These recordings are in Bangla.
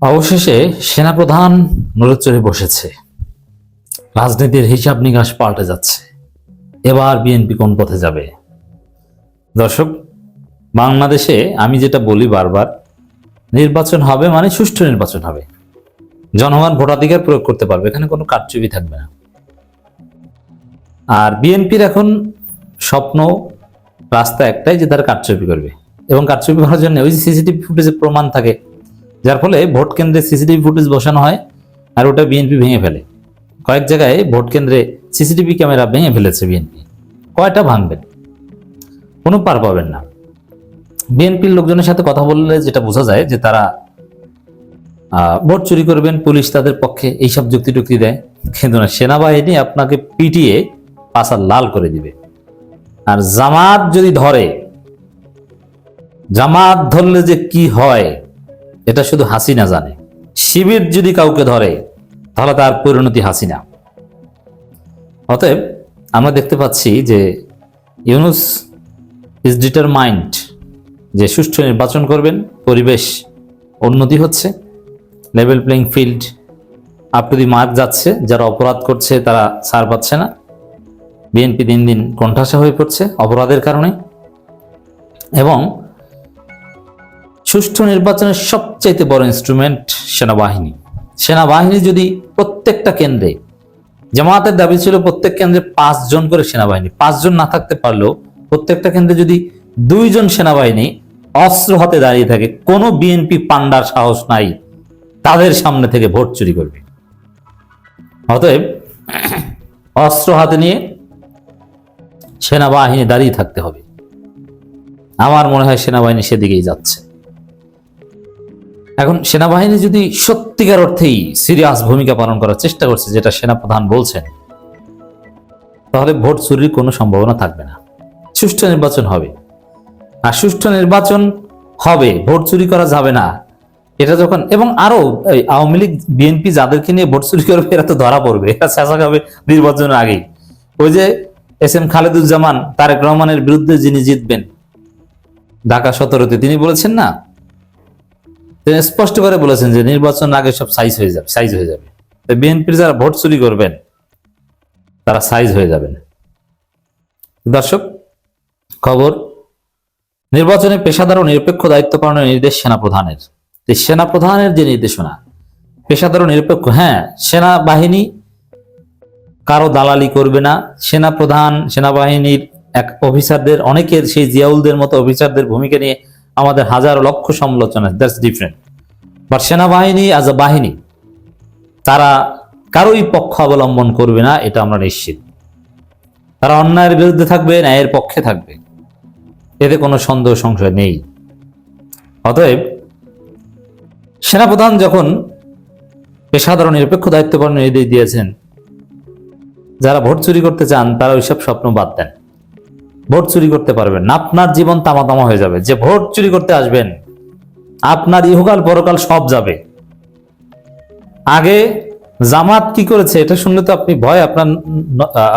অবশেষে সেনাপ্রধান নড়েচড়ে বসেছে, রাজনীতির হিসাব নিকাশ পাল্টে যাচ্ছে। এবার বিএনপি কোন পথে যাবে? দর্শক, বাংলাদেশে আমি যেটা বলি বারবার, নির্বাচন হবে মানে সুষ্ঠু নির্বাচন হবে, জনগণ ভোটাধিকার প্রয়োগ করতে পারবে, এখানে কোনো কারচুপি থাকবে না। আর বিএনপির এখন স্বপ্ন রাস্তা একটাই, যে তারা কারচুপি করবে, এবং কারচুপি করার জন্য ওই যে সিসিটিভি ফুটেজের প্রমাণ থাকে, যার ফলে ভোট কেন্দ্রে সিসিটিভি ফুটেজ বসানো হয় আর ওটা বিএনপি ভেঙে ফেলে। কয়েক জায়গায় ভোট কেন্দ্রে সিসিটিভি ক্যামেরা ভেঙে ফেলেছে বিএনপি। কয়টা ভাঙবেন? কোনো পার পাবেন না। বিএনপির লোকজনের সাথে কথা বললে যেটা বোঝা যায় যে তারা ভোট চুরি করবেন, পুলিশ তাদের পক্ষে এইসব যুক্তি টুক্তি দেয়, কিন্তু না, সেনাবাহিনী আপনাকে পিটিয়ে পাছা লাল করে দিবে। আর জামাত যদি ধরে, জামাত ধরলে যে কি হয় এটা শুধু হাসিনা জানে। শিবির যদি কাউকে ধরে তাহলে তার পরিণতি হাসিনা। অতএব আমরা দেখতে পাচ্ছি যে ইউনূস ইজ ডিটারমাইন্ড যে সুষ্ঠু নির্বাচন করবেন, পরিবেশ উন্নতি হচ্ছে, level playing filled up to the mark যাচ্ছে, যারা অপরাধ করছে তারা ছাড় পাচ্ছে না, বিএনপি দিন দিন কোণঠাসা হয়ে পড়ছে অপরাধের কারণে। এবং সুষ্ঠু নির্বাচনের সবচাইতে বড় ইনস্ট্রুমেন্ট সেনাবাহিনী। সেনাবাহিনী যদি প্রত্যেকটা কেন্দ্রে, জামায়াতের দাবি ছিল প্রত্যেক কেন্দ্রে 5 জন করে সেনাবাহিনী, 5 জন না থাকতে পারলেও প্রত্যেকটা কেন্দ্রে যদি 2 জন সেনাবাহিনী অস্ত্র হাতে দাঁড়িয়ে থাকে, কোনো বিএনপি পান্ডার সাহস নাই তাদের সামনে থেকে ভোট চুরি করবে। অতএব অস্ত্র হাতে নিয়ে সেনাবাহিনী দাঁড়িয়ে থাকতে হবে। আমার মনে হয় সেনাবাহিনী সেদিকেই যাচ্ছে। এখন সেনাবাহিনী যদি সত্যিকার অর্থেই সিরিয়াস ভূমিকা পালন করার চেষ্টা করছে, যেটা সেনাপ্রধান বলছেন, তাহলে ভোট চুরির কোনো সম্ভাবনা থাকবে না। সুষ্ঠু নির্বাচন হবে, আর সুষ্ঠু নির্বাচন হবে, ভোট চুরি করা যাবে না। এটা যখন, এবং আরো আওয়ামী লীগ বিএনপি যাদেরকে নিয়ে ভোট চুরি করবে এরা তো ধরা পড়বে, এরা চেঁচা খাবে নির্বাচনের আগেই। ওই যে এস.এম. খালেদুজ্জামান তারেক রহমানের বিরুদ্ধে যিনি জিতবেন ঢাকা 17-তে, তিনি বলেছেন না, তিনি স্পষ্ট করে বলেছেন যে নির্বাচন আগে সব সাইজ হয়ে যাবে। বিএনপির যারা ভোট চুরি করবেন তারা সাইজ হয়ে যাবেন। দর্শক, খবর, নির্বাচনে পেশাদার ও নিরপেক্ষ দায়িত্ব পালনের নির্দেশ সেনাপ্রধানের। সেনাপ্রধানের যে নির্দেশনা, পেশাদার ও নিরপেক্ষ, হ্যাঁ, সেনাবাহিনী কারো দালালি করবে না। সেনাপ্রধান, সেনাবাহিনীর এক অফিসারদের, অনেকের সেই জিয়াউলদের মতো অফিসারদের ভূমিকা নিয়ে আমাদের হাজার লক্ষ সমালোচনা, দ্যাটস ডিফারেন্ট। বাট সেনাবাহিনী আজ আ বাহিনী, তারা কারোই পক্ষ অবলম্বন করবে না, এটা আমরা নিশ্চিত। তারা অন্যায়ের বিরুদ্ধে থাকবে, ন্যায়ের পক্ষে থাকবে, এতে কোনো সন্দেহ সংশয় নেই। অতএব সেনাপ্রধান যখন পেশাদার ও নিরপেক্ষ দায়িত্ব পালনের নির্দেশ দিয়েছেন, যারা ভোট চুরি করতে চান তারা ওইসব স্বপ্ন বাদ দেন, ভোট চুরি করতে পারবেন না। আপনার জীবন তামা হয়ে যাবে। যে ভোট চুরি করতে আসবেন, আপনার ইহকাল পরকাল সব যাবে। আগে জামাত কি করেছে এটা শুনলে তো আপনি ভয়,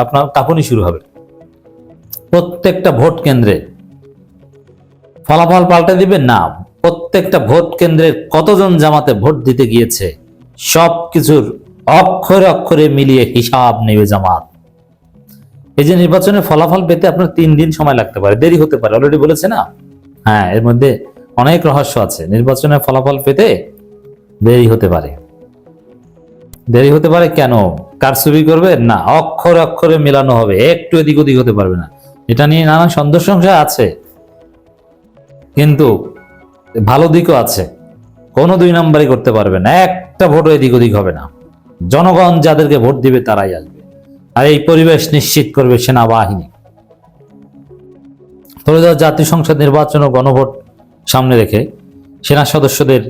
আপনার কাঁপুনি শুরু হবে। প্রত্যেকটা ভোট কেন্দ্রে ফলাফল পাল্টে দিবেন না, প্রত্যেকটা ভোট কেন্দ্রে কতজন জামাতে ভোট দিতে গিয়েছে সবকিছুর অক্ষরে অক্ষরে মিলিয়ে হিসাব নেবে জামাত। এই যে নির্বাচনের ফলাফল পেতে আপনার 3 দিন সময় লাগতে পারে, দেরি হতে পারে, অলরেডি বলেছে না। হ্যাঁ, এর মধ্যে অনেক রহস্য আছে। নির্বাচনের ফলাফল পেতে দেরি হতে পারে। দেরি হতে পারে কেন? কারচুপি করবে না, অক্ষরে অক্ষরে মেলানো হবে, একটু এদিক ওদিক হতে পারবে না। এটা নিয়ে নানান সন্দেহ সংশয় আছে, কিন্তু ভালো দিকও আছে। কোনো 2 নম্বরই করতে পারবে না, একটা ভোটও এদিক ওদিক হবে না। জনগণ যাদেরকে ভোট দিবে তারাই আসবে, আর এই পরিবেশ নিশ্চিত করবে সেনাবাহিনী। ত্রয়োদশ জাতীয় সংসদ নির্বাচন ও গণভোট সামনে রেখে সেনা সদস্যদের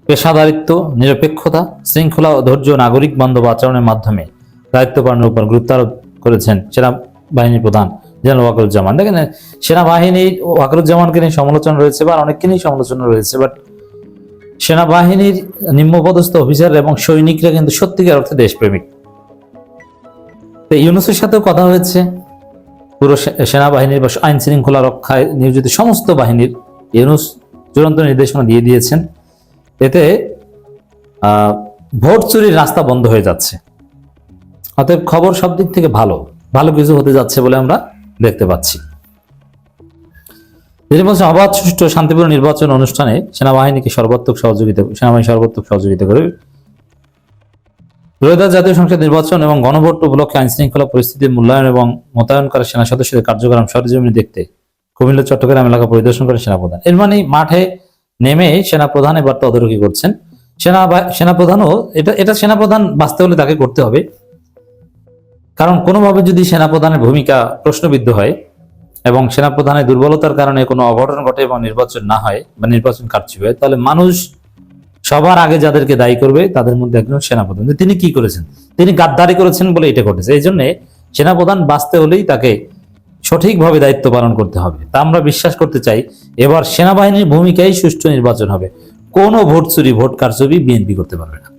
পেশাদারিত্ব, নিরপেক্ষতা, শৃঙ্খলা ও ধৈর্য, নাগরিক বান্ধব আচরণের মাধ্যমে দায়িত্ব পালনের উপর গুরুত্ব আরোপ করেছেন সেনাবাহিনীর প্রধান জেনারেল ওয়াকারুজ্জামান। দেখেন, সেনাবাহিনীর ওয়াকারুজ্জামানকে নিয়ে সমালোচনা রয়েছে, বা অনেককে নিয়ে সমালোচনা রয়েছে, বাট সেনাবাহিনীর নিম্নপদস্থ অফিসার এবং সৈনিকরা কিন্তু সত্যিকার অর্থে দেশপ্রেমিক। ইউনূসের সাথেও কথা হয়েছে, পুরো সেনাবাহিনীর বা আইন শৃঙ্খলা রক্ষায় নিয়োজিত সমস্ত বাহিনীর ইউনূস চূড়ান্ত নির্দেশনা দিয়ে দিয়েছেন। এতে ভোট চুরির রাস্তা বন্ধ হয়ে যাচ্ছে। অতএব খবর সব দিক থেকে ভালো ভালো কিছু হতে যাচ্ছে বলে আমরা দেখতে পাচ্ছি। যেটি বলছে, অবাধ, সুষ্ঠু, শান্তিপূর্ণ নির্বাচন অনুষ্ঠানে সেনাবাহিনী সর্বাত্মক সহযোগিতা করবে। রোহিদাস জাতীয় সংসদ নির্বাচন এবং গণভোট উপলক্ষে আইন শৃঙ্খলা পরিস্থিতির মূল্যায়ন এবং মোতায়েন করা সেনা সদস্যদের কার্যক্রম সরেজমিনে দেখতে কুমিল্লা চট্টগ্রাম এলাকা পরিদর্শন করে সেনাপ্রধান। এর মানে মাঠে নেমে সেনাপ্রধান এবার তদারকি করছেন। সেনাপ্রধানও এটা সেনাপ্রধান বাঁচতে হলে তাকে করতে হবে, কারণ কোনোভাবে যদি সেনাপ্রধানের ভূমিকা প্রশ্নবিদ্ধ হয় এবং সেনাপ্রধানের দুর্বলতার কারণে কোনো অঘটন ঘটে এবং নির্বাচন না হয় বা নির্বাচন কারচুপি হয়, তাহলে মানুষ সবার আগে যাদেরকে দায়ী করবে তাদের মধ্যে একজন সেনাপ্রধান। তিনি কি করেছেন? তিনি গাদ্দারি করেছেন বলে এটা ঘটেছে। এই জন্য সেনাপ্রধান বাঁচতে হলেই তাকে সঠিকভাবে দায়িত্ব পালন করতে হবে। তা আমরা বিশ্বাস করতে চাই এবার সেনাবাহিনীর ভূমিকায় সুষ্ঠু নির্বাচন হবে। কোনো ভোট চুরি, ভোট কারচুপি বিএনপি করতে পারবে না।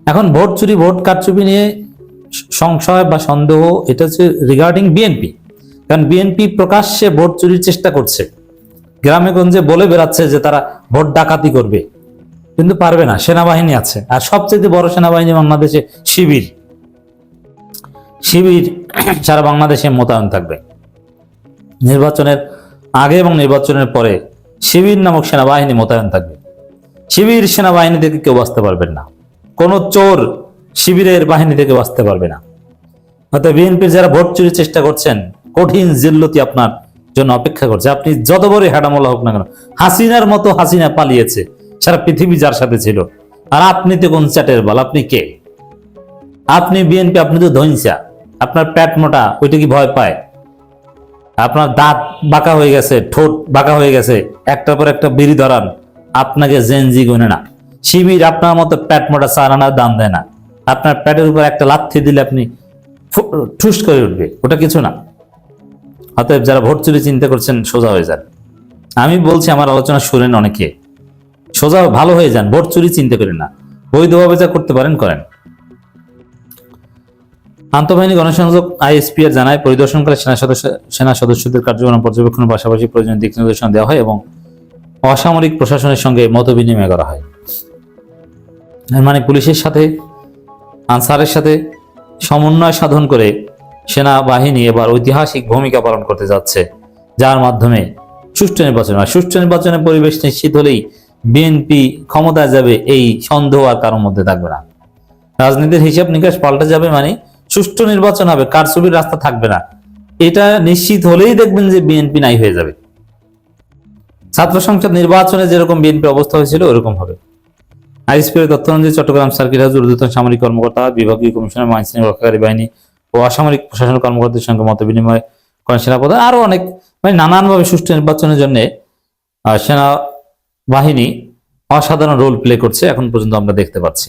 এখন ভোট চুরি, ভোট কারচুপি নিয়ে সংশয় বা সন্দেহ, এটা হচ্ছে রিগার্ডিং বিএনপি। কারণ বিএনপি প্রকাশ্যে ভোট চুরির চেষ্টা করছে, গ্রামে গঞ্জে বলে বেড়াচ্ছে যে তারা ভোট ডাকাতি করবে, কিন্তু পারবে না। সেনাবাহিনী আছে, আর সবচেয়ে বড় সেনাবাহিনী বাংলাদেশে শিবির সারা বাংলাদেশে মোতায়েন থাকবে। নির্বাচনের আগে এবং নির্বাচনের পরে শিবির নামক সেনাবাহিনী মোতায়েন থাকবে। শিবির সেনাবাহিনী থেকে কেউ বাঁচতে পারবেন না, কোন চোর শিবিরের বাহিনী থেকে বাঁচতে পারবে না। অর্থাৎ বিএনপির যারা ভোট চুরির চেষ্টা করছেন, কঠিন জিল্লতি আপনার জন্য অপেক্ষা করছে। আপনি যত বড় হ্যাডামোলা হোক না কেন, হাসিনার মতো হাসিনা পালিয়েছে, সারা পৃথিবী যার সাথে ছিল, আর আপনি তো কোন চ্যাটের বল? আপনি কে? আপনি বিএনপি, আপনি তো ধৈঞ্চা, আপনার পেট মোটা, ওইটা কি ভয় পায়? আপনার দাঁত বাঁকা হয়ে গেছে, ঠোঁট বাঁকা হয়ে গেছে, একটার পর একটা বিড়ি ধরান, আপনাকে জেনজি গুনে না। শিবির আপনার মতো পেট মোটা চারানার দাম দেয় না। আপনার পেটের উপর একটা লাথি দিলে আপনি ঠুস করে উঠবে, ওটা কিছু না। অতএব যারা ভোট চুরি চিন্তা করছেন, সোজা হয়ে যান। আমি বলছি, আমার আলোচনা শুনেন অনেকে, সোজা ভালো হয়ে যান, ভোট চুরি চিন্তা করেন না, বৈধভাবে যা করতে পারেন করেন। আন্তঃবাহিনী গণসংযোগ আইএসপিআর জানায়, পরিদর্শনকালে সেনা সদস্যদের কার্যক্রম পর্যবেক্ষণের পাশাপাশি প্রয়োজনীয় দিক নির্দেশনা দেওয়া হয় এবং অসামরিক প্রশাসনের সঙ্গে মত বিনিময় করা হয়। মানে পুলিশের সাথে, আনসারের সাথে সমন্বয় সাধন করে সেনাবাহিনী এবার ঐতিহাসিক ভূমিকা পালন করতে যাচ্ছে, যার মাধ্যমে সুষ্ঠু নির্বাচন হয়। সুষ্ঠু নির্বাচনের পরিবেশ নিশ্চিত হলেই বিএনপি ক্ষমতায় যাবে, এই সন্দেহ আর কারোর মধ্যে থাকবে না। রাজনীতির হিসাব নিকাশ পাল্টে যাবে, মানে সুষ্ঠু নির্বাচন হবে, কারচুপির রাস্তা থাকবে না। এটা নিশ্চিত হলেই দেখবেন যে বিএনপি নাই হয়ে যাবে। ছাত্র সংসদ নির্বাচনে যেরকম বিএনপি অবস্থা হয়েছিল ওরকম হবে। আইএসপির তথ্য অনুযায়ী চট্টগ্রাম সার্কিট হাউস ঊর্ধ্বতন সামরিক কর্মকর্তা, বিভাগীয় কমিশনার, আইন শৃঙ্খলা রক্ষাকারী বাহিনী ও অসামরিক প্রশাসন কর্মকর্তাদের সঙ্গে মত বিনিময় করেন সেনাপ্রধান। আরো অনেক, মানে নানানভাবে সুষ্ঠু নির্বাচনের জন্য সেনাবাহিনী অসাধারণ রোল প্লে করছে, এখন পর্যন্ত আমরা দেখতে পাচ্ছি।